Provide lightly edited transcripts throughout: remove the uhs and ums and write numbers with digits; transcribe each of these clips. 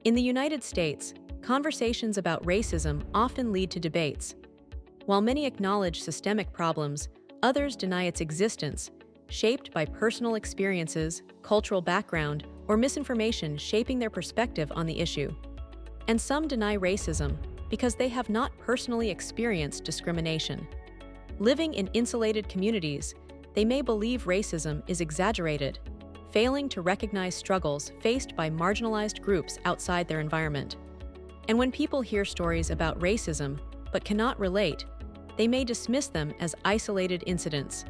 In the United States, conversations about racism often lead to debates. While many acknowledge systemic problems, others deny its existence, shaped by personal experiences, cultural background, or misinformation shaping their perspective on the issue. And some deny racism because they have not personally experienced discrimination. Living in insulated communities, they may believe racism is exaggerated, failing to recognize struggles faced by marginalized groups outside their environment. And when people hear stories about racism but cannot relate, they may dismiss them as isolated incidents.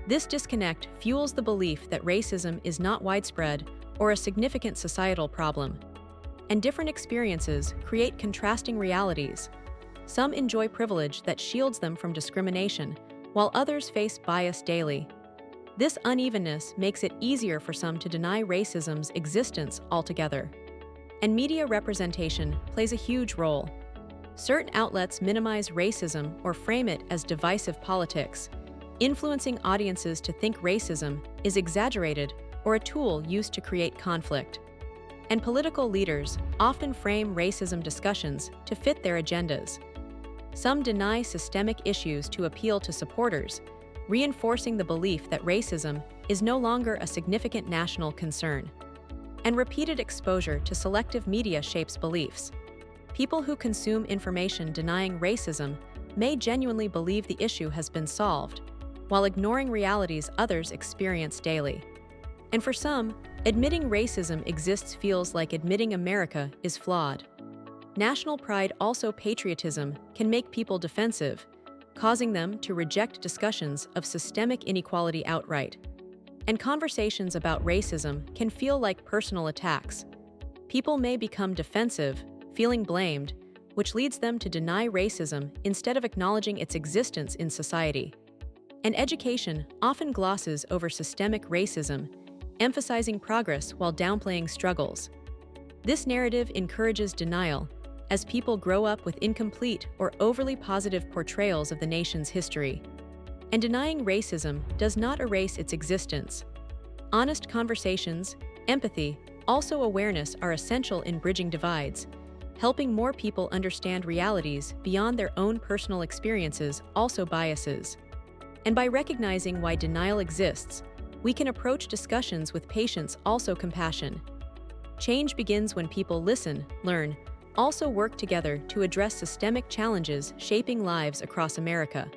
This disconnect fuels the belief that racism is not widespread or a significant societal problem. And different experiences create contrasting realities. Some enjoy privilege that shields them from discrimination, while others face bias daily. This unevenness makes it easier for some to deny racism's existence altogether. And media representation plays a huge role. Certain outlets minimize racism or frame it as divisive politics, influencing audiences to think racism is exaggerated or a tool used to create conflict. And political leaders often frame racism discussions to fit their agendas. Some deny systemic issues to appeal to supporters, reinforcing the belief that racism is no longer a significant national concern. And repeated exposure to selective media shapes beliefs. People who consume information denying racism may genuinely believe the issue has been solved, while ignoring realities others experience daily. And for some, admitting racism exists feels like admitting America is flawed. National pride, also patriotism, can make people defensive, causing them to reject discussions of systemic inequality outright. And conversations about racism can feel like personal attacks. People may become defensive, feeling blamed, which leads them to deny racism instead of acknowledging its existence in society. And education often glosses over systemic racism, emphasizing progress while downplaying struggles. This narrative encourages denial, as people grow up with incomplete or overly positive portrayals of the nation's history. And denying racism does not erase its existence. Honest conversations, empathy, also awareness are essential in bridging divides, helping more people understand realities beyond their own personal experiences, also biases. And by recognizing why denial exists, we can approach discussions with patience, also compassion. Change begins when people listen, learn, also work together to address systemic challenges shaping lives across America.